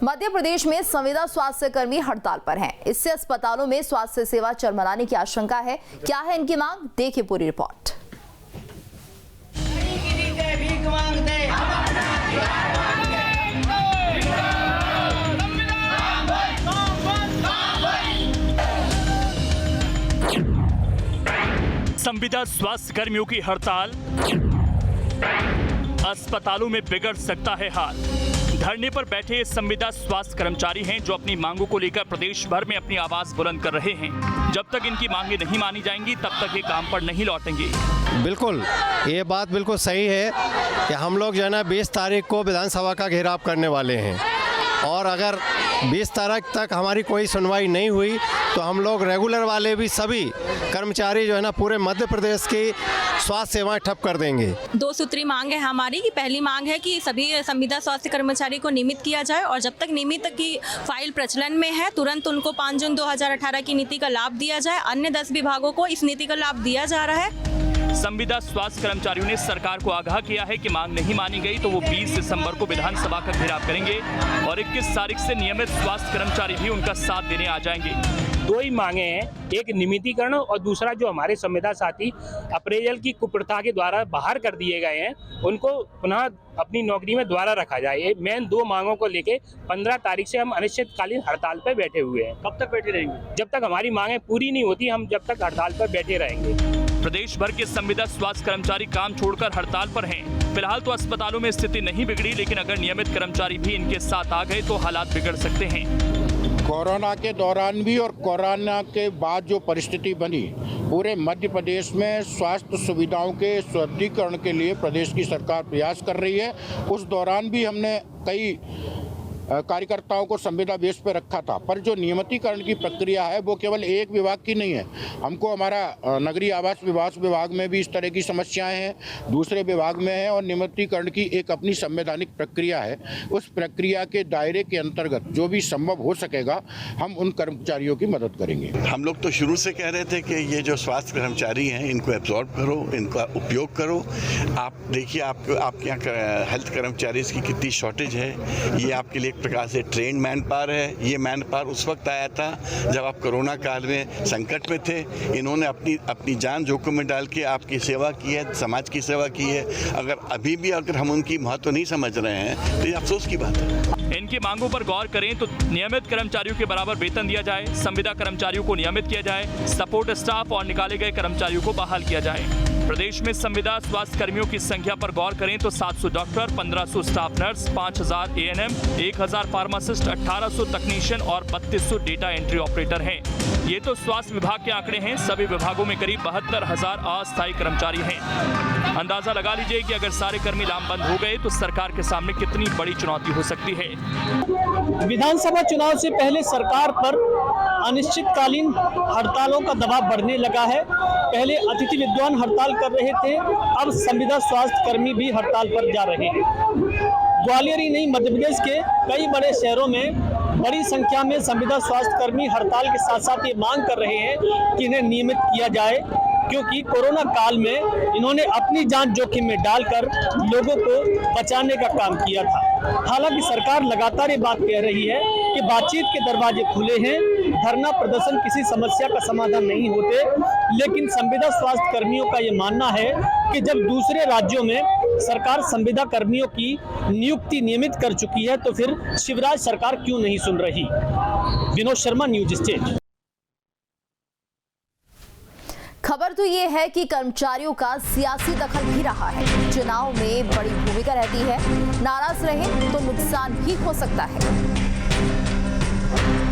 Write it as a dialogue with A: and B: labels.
A: मध्य प्रदेश में संविदा स्वास्थ्य कर्मी हड़ताल पर हैं। इससे अस्पतालों में स्वास्थ्य सेवा चरमराने की आशंका है। क्या है इनकी मांग, देखिए पूरी रिपोर्ट।
B: संविदा स्वास्थ्य कर्मियों की हड़ताल, अस्पतालों में बिगड़ सकता है हाल। धरने पर बैठे संविदा स्वास्थ्य कर्मचारी हैं जो अपनी मांगों को लेकर प्रदेश भर में अपनी आवाज बुलंद कर रहे हैं। जब तक इनकी मांगें नहीं मानी जाएंगी तब तक ये काम पर नहीं लौटेंगे।
C: बिल्कुल, ये बात बिल्कुल सही है कि हम लोग जो है ना 20 तारीख को विधानसभा का घेराव करने वाले हैं और अगर 20 तारीख तक हमारी कोई सुनवाई नहीं हुई तो हम लोग रेगुलर वाले भी सभी कर्मचारी जो है ना पूरे मध्य प्रदेश की स्वास्थ्य सेवाएं ठप कर देंगे।
D: 2 सूत्री मांग है हमारी की पहली मांग है कि सभी संविदा स्वास्थ्य कर्मचारी को नियमित किया जाए और जब तक नियमित की फाइल प्रचलन में है तुरंत उनको 5 जून 2018 की नीति का लाभ दिया जाए। अन्य 10 विभागों को इस नीति का लाभ दिया जा रहा है।
B: संविदा स्वास्थ्य कर्मचारियों ने सरकार को आगाह किया है कि मांग नहीं मानी गई तो वो 20 दिसंबर को विधानसभा का घेराव करेंगे और 21 तारीख से नियमित स्वास्थ्य कर्मचारी भी उनका साथ देने आ जाएंगे।
E: 2 ही मांगे हैं, एक नियमितीकरण और दूसरा जो हमारे संविदा साथी अप्रेजल की कुप्रथा के द्वारा बाहर कर दिए गए हैं उनको पुनः अपनी नौकरी में दोबारा रखा जाए। ये मेन 2 मांगों को लेके 15 तारीख से हम अनिश्चितकालीन हड़ताल पर बैठे हुए हैं।
B: कब तक बैठे रहेंगे?
E: जब तक हमारी मांगें पूरी नहीं होती हम जब तक हड़ताल पर बैठे रहेंगे।
B: प्रदेश भर के संविदा स्वास्थ्य कर्मचारी काम छोड़कर हड़ताल पर हैं। फिलहाल तो अस्पतालों में स्थिति नहीं बिगड़ी, लेकिन अगर नियमित कर्मचारी भी इनके साथ आ गए तो हालात बिगड़ सकते हैं।
F: कोरोना के दौरान भी और कोरोना के बाद जो परिस्थिति बनी, पूरे मध्य प्रदेश में स्वास्थ्य सुविधाओं के सुदृढ़ीकरण के लिए प्रदेश की सरकार प्रयास कर रही है। उस दौरान भी हमने कई कार्यकर्ताओं को संविदा बेस पर रखा था, पर जो नियमितीकरण की प्रक्रिया है वो केवल एक विभाग की नहीं है। हमको हमारा नगरीय आवास विभाग में भी इस तरह की समस्याएं हैं, दूसरे विभाग में है और नियमितीकरण की एक अपनी संवैधानिक प्रक्रिया है। उस प्रक्रिया के दायरे के अंतर्गत जो भी संभव हो सकेगा हम उन कर्मचारियों की मदद करेंगे।
G: हम लोग तो शुरू से कह रहे थे कि ये जो स्वास्थ्य कर्मचारी हैं इनको एब्जॉर्ब करो, इनका उपयोग करो। आप देखिए आपके यहाँ हेल्थ कर्मचारी की कितनी शॉर्टेज है। ये आपके लिए प्रकार से ट्रेन मैन पावर है। ये मैन पावर उस वक्त आया था जब आप कोरोना काल में संकट में थे। इन्होंने अपनी जान जोखिम में डाल के आपकी सेवा की है, समाज की सेवा की है। अगर हम उनकी महत्व नहीं समझ रहे हैं तो ये अफसोस की बात है।
B: इनकी मांगों पर गौर करें तो नियमित कर्मचारियों के बराबर वेतन दिया जाए, संविदा कर्मचारियों को नियमित किया जाए, सपोर्ट स्टाफ और निकाले गए कर्मचारियों को बहाल किया जाए। प्रदेश में संविदा स्वास्थ्य कर्मियों की संख्या पर गौर करें तो 700 doctor, 1500 staff nurse, 5000 ANM, 1000 pharmacist, 1800 तकनीशियन और 3200 डेटा एंट्री ऑपरेटर हैं। ये तो स्वास्थ्य विभाग के आंकड़े हैं। सभी विभागों में करीब 72,000 अस्थायी कर्मचारी हैं। अंदाजा लगा लीजिए कि अगर सारे कर्मी लामबंद हो गए तो सरकार के सामने कितनी बड़ी चुनौती हो सकती है।
H: विधानसभा चुनाव से पहले सरकार पर अनिश्चितकालीन हड़तालों का दबाव बढ़ने लगा है। पहले अतिथि विद्वान हड़ताल कर रहे थे, अब संविदा स्वास्थ्य कर्मी भी हड़ताल पर जा रहे हैं। ग्वालियर ही नहीं, मध्य प्रदेश के कई बड़े शहरों में बड़ी संख्या में संविदा स्वास्थ्य कर्मी हड़ताल के साथ साथ ये मांग कर रहे हैं कि इन्हें नियमित किया जाए, क्योंकि कोरोना काल में इन्होंने अपनी जान जोखिम में डालकर लोगों को बचाने का काम किया था। हालांकि सरकार लगातार ये बात कह रही है कि बातचीत के दरवाजे खुले हैं, धरना प्रदर्शन किसी समस्या का समाधान नहीं होते, लेकिन संविदा स्वास्थ्य कर्मियों का ये मानना है कि जब दूसरे राज्यों में सरकार संविदा कर्मियों की नियुक्ति नियमित कर चुकी है तो फिर शिवराज सरकार क्यों नहीं सुन रही। Vinod Sharma, news state.
A: खबर तो ये है कि कर्मचारियों का सियासी दखल भी रहा है। चुनाव में बड़ी भूमिका रहती है, नाराज रहे तो नुकसान भी हो सकता है।